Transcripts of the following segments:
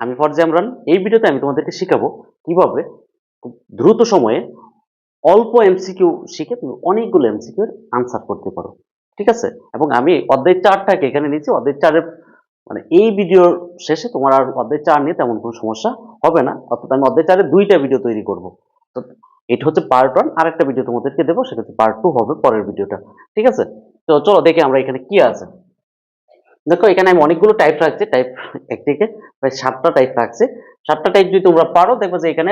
আমি ফরজি আমরান। এই ভিডিওতে আমি তোমাদেরকে শিখাবো কিভাবে খুব দ্রুত সময়ে অল্প এমসিকিউ শিখে তুমি অনেকগুলো এমসিকিউ এর আনসার করতে পারো। ঠিক আছে? এবং আমি অধ্যায় 4টাকে এখানে নিয়েছি। অধ্যায় 4 এর মানে এই ভিডিওর শেষে তোমার আর অধ্যায় 4 নিয়ে তেমন কোনো সমস্যা হবে না। অর্থাৎ আমি অধ্যায় 4 এর 2টা ভিডিও তৈরি করব। তো এটা হচ্ছে পার্ট 1, আরেকটা ভিডিও তোমাদেরকে দেবো, সেটা হচ্ছে পার্ট 2 হবে পরের ভিডিওটা। ঠিক আছে? তো চলো দেখি আমরা এখানে কি আছে। দেখো এখানে আমি অনেকগুলো টাইপ রাখছি, টাইপ 1 থেকে প্রায় 7টা টাইপ রাখছি। 7টা টাইপ যদি তোমরা পারো দেখবে যে এখানে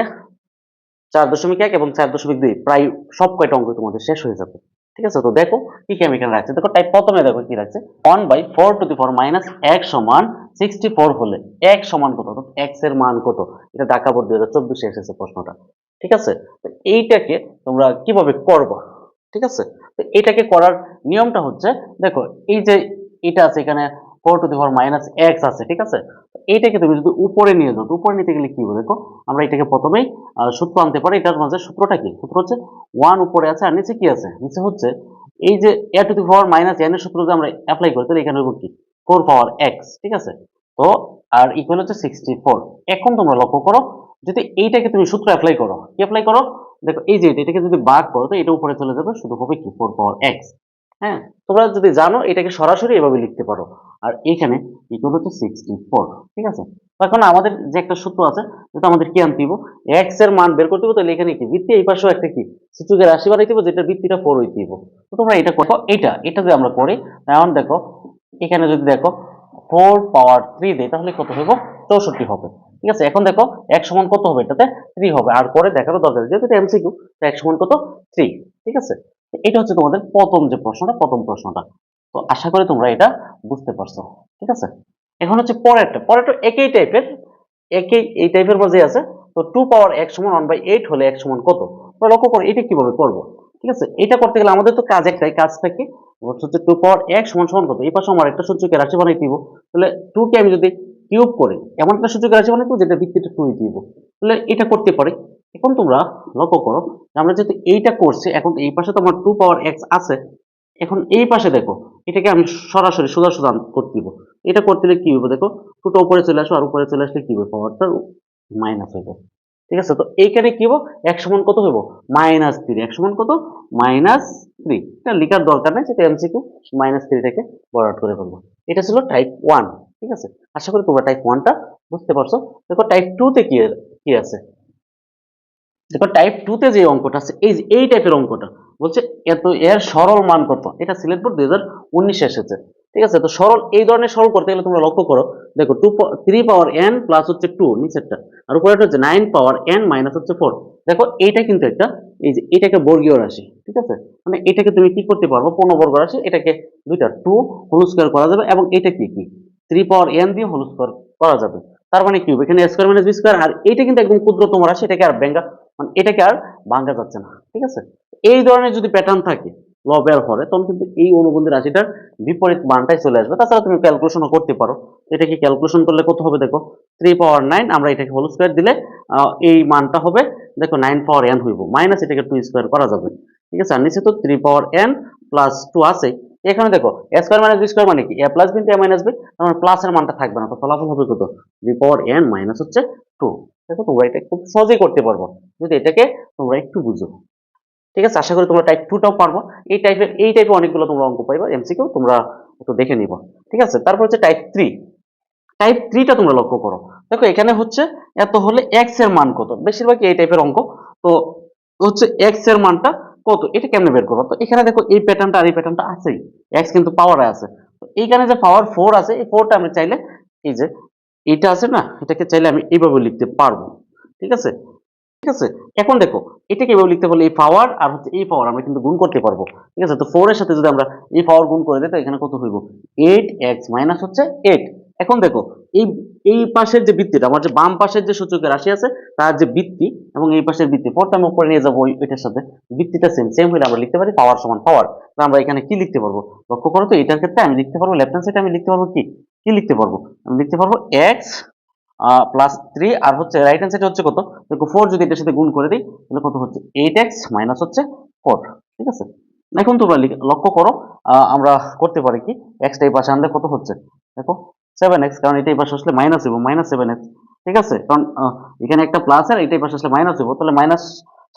4.1 এবং 4.2 প্রায় সব কয়টা অঙ্ক তোমাদের শেষ হয়ে যাবে। ঠিক আছে? তো দেখো কি কি আমি এখানে রাখছি। দেখো টাইপ প্রথমে দেখো কি রাখছে, 1/4 সমান 64 হলে x সমান কত, অর্থাৎ x এর মান কত। এটা ঢাকা বোর্ড 2024 এসেছে প্রশ্নটা। ঠিক আছে? তো এইটাকে তোমরা কিভাবে করবা? ঠিক আছে? তো এটাকে করার নিয়মটা হচ্ছে, দেখো এই যে এটা আছে এখানে 4 আছে, ঠিক আছে? তো এইটাকে তুমি যদি উপরে নিয়ে যাও, তো উপরে নিতে গেলে কি হবে দেখো, আমরা এটাকে প্রথমেই সূত্র আনতে পারি। এটার মাঝে সূত্রটা কি? সূত্র হচ্ছে 1 উপরে আছে আর নিচে কি আছে? নিচে হচ্ছে এই যে a⁻n এর সূত্র যদি আমরা অ্যাপ্লাই করি তাহলে এখানে হবে কি 4 পাওয়ার x। ঠিক আছে? তো আর ইকুয়াল হচ্ছে 64। এখন তোমরা লক্ষ্য করো, যদি এইটাকে তুমি সূত্র অ্যাপ্লাই করো, কি অ্যাপ্লাই করো? দেখো এই যে এটাকে যদি ভাগ করো তো এটা উপরে চলে যাবে, শুধু হবে কি 4 পাওয়ার x। হ্যাঁ, তোমরা যদি জানো এটাকে সরাসরি এভাবে লিখতে পারো। আর এখানে ইকুয়াল হচ্ছে 64। ঠিক আছে? তো এখন আমাদের যে একটা সূত্র আছে, যেটা আমাদের কি আনতে হবে, x এর মান বের করতে হবে। তাহলে এখানে কি ভিত্তি, এই পাশেও একটা কি সূচকের রাশি বানাইতে হবে, যেটা ভিত্তিটা 4 হইতে হবে। তো তোমরা এটা করো, এটা যদি আমরা করি, এখন দেখো এখানে যদি দেখো 4 পাওয়ার 3 দেয় তাহলে কত হবে? 64 হবে। ঠিক আছে? এখন দেখো x সমান কত হবে, এটাতে 3 হবে। আর পরে দেখারও দরকার নেই, যেহেতু এটা এমসিকিউ, তো x সমান কত 3। ঠিক আছে? এটা হচ্ছে তোমাদের প্রথম যে প্রশ্নটা, প্রথম প্রশ্নটা। তো আশা করি তোমরা এটা বুঝতে পারছো। ঠিক আছে? এখন হচ্ছে পরেরটা একই টাইপের, একই এই টাইপের মধ্যে আছে। তো 2 পাওয়ার x সমান 1/8 হলে x সমান কত? তোমরা লক্ষ্য করো এটা কিভাবে করব। ঠিক আছে? এটা করতে গেলে আমাদের তো কাজ একটাই, কাজটা কি হচ্ছে 2 পাওয়ার x সমান সমান কত, এই পাশে আমার একটা সূচকের রাশি বানাই দিব। তাহলে 2 কে আমি যদি কিউব করি, এমন একটা সূচকের রাশি বানাই দিব যেটা ভিত্তিটা 2 দিব। তাহলে এটা করতে পারি। এখন তোমরা লক্ষ্য করো, আমরা যেহেতু এইটা করছি, এখন এই পাশে তো আমার 2 পাওয়ার x আছে। এখন এই পাশে দেখো, এটাকে আমি সরাসরি সোজা সোজা করতে দিব। এটা করতে গেলে কি হবে দেখো, 2টা উপরে চলে আসো, আর উপরে চলে আসলে কি হবে, পাওয়ারটা মাইনাস হবে। ঠিক আছে? তো এইখানে কি হবে, x সমান কত হইব, -3। x সমান কত, -3। এটা লেখার দরকার নেই, সেটা এমসিকিউ, -3টাকে বর্ড করে ফেলবো। এটা ছিল টাইপ 1। ঠিক আছে? আশা করি তোমরা টাইপ 1টা বুঝতে পারছো। দেখো টাইপ 2 তে কি আছে। দেখো টাইপ 2 তে যে অঙ্কটা আছে, এই টাইপের অঙ্কটা বলছে এত এর সরল মান কত। এটা সিলেট বোর্ড 2019 এসেছে। ঠিক আছে? তো সরল, এই ধরনের সরল করতে গেলে তোমরা লক্ষ্য করো, দেখো 3 পাওয়ার n প্লাস হচ্ছে 2 নিচেরটা, আর উপরেরটা হচ্ছে 9 পাওয়ার n মাইনাস হচ্ছে 4। দেখো এইটা কিন্তু একটা, এই যে এটাকে বর্গীয় রাশি। ঠিক আছে? মানে এটাকে তুমি কি করতে পারবো, পূর্ণবর্গ রাশি। এটাকে দুইটা 2 হোল স্কয়ার করা যাবে, এবং এটা কি 3 পাওয়ার n দিয়ে হোল স্কয়ার করা যাবে। তার মানে কি হবে, এখানে a square minus b square, আর এটা কিন্তু একদম ক্ষুদ্রতম রাশি, এটাকে আর মানে এটাকে আর ভাঙা যাচ্ছে না। ঠিক আছে? এই ধরনের যদি প্যাটার্ন থাকে লবের হরে, তখন কিন্তু এই অনুবন্ধী রাশিটার বিপরীত মানটাই চলে আসবে। তাছাড়া তুমি ক্যালকুলেশনও করতে পারো। এটাকে ক্যালকুলেশন করলে কত হবে দেখো, 3 পাওয়ার 9, আমরা এটাকে হোল স্কয়ার দিলে এই মানটা হবে দেখো 9 পাওয়ার n হইব, মাইনাস এটাকে 2 স্কয়ার করা যাবে। ঠিক আছে? আর নিচে তো 3 পাওয়ার n প্লাস 2 আছে। এখানে দেখো a square minus b square মানে কি, a plus b into a minus b, তার প্লাস এর মানটা থাকবে না, তো ফলাফল হবে কত, 3 পাওয়ার n মাইনাস হচ্ছে 2। দেখো তোমরা এটা খুব সহজেই করতে পারবো যদি এটাকে তোমরা একটু বুঝো। ঠিক আছে? আশা করি তোমরা টাইপ 2টাও পারবো। এই টাইপের অনেকগুলো তোমরা অঙ্ক পাইবা এমসিকিউ, তোমরা একটু দেখে নিবা। ঠিক আছে? তারপর হচ্ছে টাইপ 3। টাইপ 3টা তোমরা লক্ষ্য করো। দেখো এখানে হচ্ছে এত হলে x এর মান কত, বেশিরভাগই এই টাইপের অঙ্ক। তো হচ্ছে x এর মানটা কত, এটা কেমনে বের করবো। তো এখানে দেখো এই প্যাটার্নটা আর এই প্যাটার্নটা আছেই, x কিন্তু পাওয়ারে আছে। তো এইখানে যে পাওয়ার 4 আছে, এই 4টা আমি চাইলে এই যে এটা আছে না, এটাকে চাইলে আমি এইভাবে লিখতে পারবো। ঠিক আছে? ঠিক আছে? এখন দেখো এটাকে এভাবে লিখতে পারলে এই পাওয়ার আর হচ্ছে এই পাওয়ার আমরা কিন্তু গুণ করতে পারবো। ঠিক আছে? তো 4 এর সাথে যদি আমরা এই পাওয়ার গুণ করে দিই, তো এখানে কত হইব, 8x মাইনাস হচ্ছে 8। এখন দেখো এই এই পাশের যে বৃত্তিটা, আমার যে বাম পাশের যে সূচকের রাশি আছে তার যে বৃত্তি, এবং এই পাশের বৃত্তি, পরটা আমি উপরে নিয়ে যাবো এটার সাথে, বৃত্তিটা সেম সেম হলে আমরা লিখতে পারি পাওয়ার সমান পাওয়ার। তো আমরা এখানে কি লিখতে পারবো লক্ষ্য করো, তো এটার ক্ষেত্রে আমি লিখতে পারবো লেফট হ্যান্ড সাইডে আমি লিখতে পারবো কি, কি লিখতে পারবো, আমি লিখতে পারবো x প্লাস 3, আর হচ্ছে রাইট হ্যান্ড সাইডে হচ্ছে কত দেখো 4, যদি এটার সাথে গুণ করে দিই তাহলে কত হচ্ছে 8x মাইনাস হচ্ছে 4। ঠিক আছে? এখন তোমরা লক্ষ্য করো, আমরা করতে পারি কি, x টা এই পাশে আনলে কত হচ্ছে দেখো 7x, কারণ এটা এই পাশে আসলে মাইনাস এবং -7x। ঠিক আছে, কারণ এখানে একটা প্লাস আর এইটাই পাশে আসলে মাইনাস হইব, তাহলে মাইনাস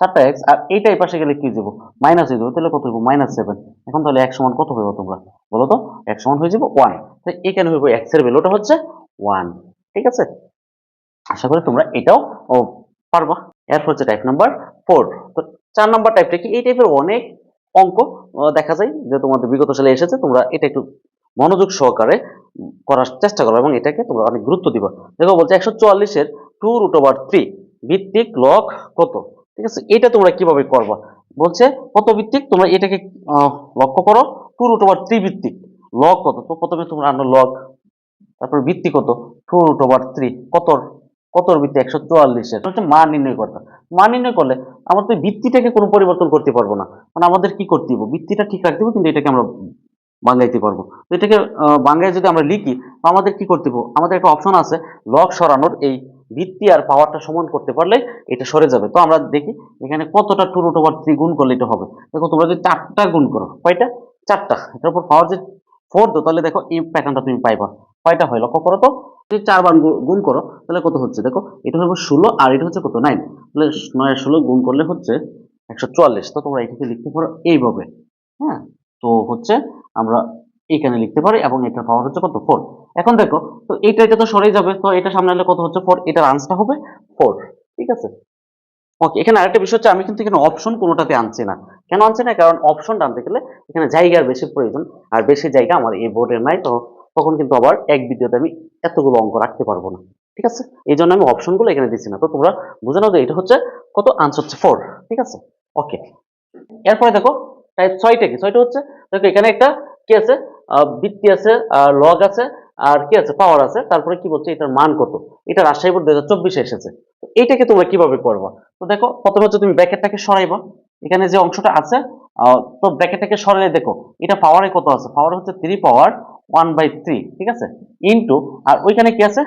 7টা এক্স, আর এইটাই পাশে গেলে কি যাব, মাইনাস হয়ে যাবে, তাহলে কত হইব -7। এখন তাহলে x সমান কত হইব তোমরা বলো তো, x সমান হয়ে যাবে 1। তাই এখানে হইব x এর ভ্যালুটা হচ্ছে 1। ঠিক আছে, আশা করি তোমরা এটাও পারবা। এরপর হচ্ছে টাইপ নাম্বার 4। তো 4 নাম্বার টাইপটা কি, এই টাইপের অনেক অঙ্ক দেখা যায় যে তোমাদের বিগত সালে এসেছে, তোমরা এটা একটু মনোযোগ সহকারে করার চেষ্টা করো এবং এটাকে তোমরা অনেক গুরুত্ব দিবা। দেখো বলছে 144 এর 2√3 ভিত্তিক লগ কত। ঠিক আছে, এটা তোমরা কিভাবে করবা, বলছে কত ভিত্তিক, তোমরা এটাকে লক্ষ্য করো 2√3 ভিত্তিক লগ কত। তো প্রথমে তোমরা আনো লগ, তারপর ভিত্তি কত 2√3, কতর ভিত্তি 144 এর হচ্ছে মান নির্ণয় করতে। মান নির্ণয় করলে আমরা তো ভিত্তিটাকে কোনো পরিবর্তন করতে পারবো না, মানে আমাদের কি করতে হবে, ভিত্তিটা ঠিক রাখতে হবে, কিন্তু এটাকে আমরা বাঙ্গাইতে পারবো। তো এটাকে বাঙ্গায় যদি আমরা লিখি, আমাদের কি করতে হবে, আমাদের একটা অপশন আছে লগ সরানোর, এই ভিত্তি আর পাওয়ারটা সমান করতে পারলে এটা সরে যাবে। তো আমরা দেখি এখানে কতটা 2√3 গুণ করলে এটা হবে। দেখো তোমরা যদি 4টা গুণ করো, কয়টা, 4টা, এটার উপর পাওয়ার যে 4 দাও, তাহলে দেখো এই প্যাটার্নটা তুমি পাইবা। কয়টা হয় লক্ষ্য করো তো, যদি 4 বার গুণ করো তাহলে কত হচ্ছে, দেখো এটা হবে 16 আর এটা হচ্ছে কত 9, তাহলে 9 আর 16 গুণ করলে হচ্ছে 144। তো তোমরা এটাকে লিখতে পারো এইভাবে। হ্যাঁ, তো হচ্ছে আমরা এখানে লিখতে পারি এবং এটার পাওয়ার হচ্ছে কত 4। এখন দেখো তো এটা তো সরে যাবে, তো এটা সামনে আনলে কত হচ্ছে 4, এটার আনসারটা হবে 4। ঠিক আছে, ওকে। এখানে আরেকটা বিষয় হচ্ছে আমি কিন্তু এখানে অপশন কোনোটাতে আনছি না। কেন আনছি না, কারণ অপশনটা আনতে গেলে এখানে জায়গার বেশি প্রয়োজন, আর বেশি জায়গা আমার এই বোর্ডে নাই। তো তখন কিন্তু আবার এক ভিডিওতে আমি এতগুলো অঙ্ক রাখতে পারবো না। ঠিক আছে, এই জন্য আমি অপশনগুলো এখানে দিচ্ছি না। তো তোমরা বুঝে নাও যে এটা হচ্ছে কত, আনসার হচ্ছে 4। ঠিক আছে, ওকে। এরপরে দেখো টাইপ 6টা কি, 6টা হচ্ছে দেখো এখানে একটা কি আছে, ভিত্তি আছে, লগ আছে, আর কি আছে, পাওয়ার আছে, তারপরে কি বলছে এটার মান কত। এটা রাজশাহী বোর্ড 2024 এসেছে। তো এইটাকে তোমরা কিভাবে করবা, তো দেখো প্রথমে হচ্ছে তুমি ব্র্যাকেটটাকে সরাইবা, এখানে যে অংশটা আছে, তো ব্র্যাকেটটাকে সরাইলে দেখো এটা পাওয়ারে কত আছে, পাওয়ার হচ্ছে 3 পাওয়ার 1/3। ঠিক আছে, ইনটু, আর ওইখানে কি আছে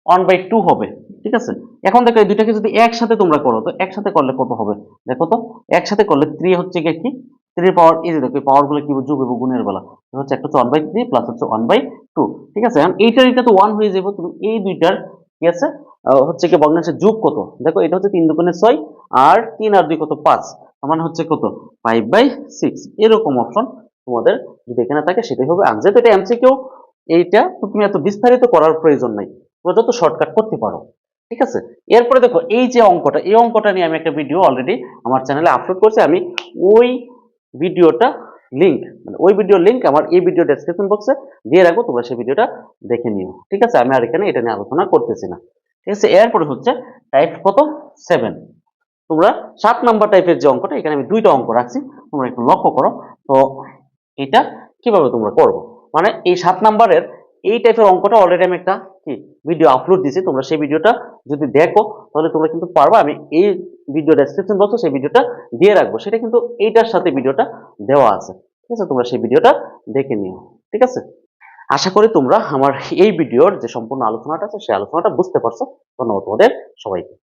1/2 হবে। ঠিক আছে, এখন দেখো এই দুইটাকে যদি একসাথে তোমরা করো, তো একসাথে করলে কত হবে, দেখো তো একসাথে করলে 3 হচ্ছে গিয়ে কি 3 পাওয়ার, এই যে দেখো এই পাওয়ার গুলো কি যোগ এবং গুণের বেলা হচ্ছে একটা হচ্ছে 1/3 প্লাস হচ্ছে 1/2। ঠিক আছে, এখন এইটা তো 1 হয়ে যাবে, তুমি এই দুইটার কি আছে হচ্ছে কি ভগ্নাংশের যোগ কত, দেখো এটা হচ্ছে 3 দুগুণে 6 আর 3 আর 2 কত 5, মানে হচ্ছে কত 5/6। এরকম অপশন তোমাদের যদি এখানে থাকে সেটাই হবে আনসার। তো এটা এমসিকিউ, এইটা তো তুমি এত বিস্তারিত করার প্রয়োজন নাই, তোমরা যত শর্টকাট করতে পারো। ঠিক আছে, এরপরে দেখো এই যে অঙ্কটা, এই অঙ্কটা নিয়ে আমি একটা ভিডিও অলরেডি আমার চ্যানেলে আপলোড করছি। আমি ওই ভিডিওটা লিংক, মানে ওই ভিডিওর লিংক আমার এই ভিডিও ডেসক্রিপশন বক্সে দিয়ে রাখবো, তোমরা সেই ভিডিওটা দেখে নিও। ঠিক আছে, আমি আর এখানে এটা নিয়ে আলোচনা করতেছি না। ঠিক আছে, এরপরে হচ্ছে টাইপ কত 7। তোমরা 7 নাম্বার টাইপের যে অঙ্কটা, এখানে আমি 2টা অঙ্ক রাখছি, তোমরা একটু লক্ষ্য করো। তো এটা কিভাবে তোমরা করবো, মানে এই 7 নাম্বারের এই টাইপের অঙ্কটা অলরেডি আমি একটা কি ভিডিও আপলোড দিয়েছি, তোমরা সেই ভিডিওটা যদি দেখো তাহলে তোমরা কিন্তু পারবা। আমি এই ভিডিও ডেসক্রিপশন বক্সে সেই ভিডিওটা দিয়ে রাখবো, সেটা কিন্তু এইটার সাথে ভিডিওটা দেওয়া আছে। ঠিক আছে, তোমরা সেই ভিডিওটা দেখে নিও। ঠিক আছে, আশা করি তোমরা আমার এই ভিডিওর যে সম্পূর্ণ আলোচনাটা আছে সেই আলোচনাটা বুঝতে পারছো। ধন্যবাদ তোমাদের সবাইকে।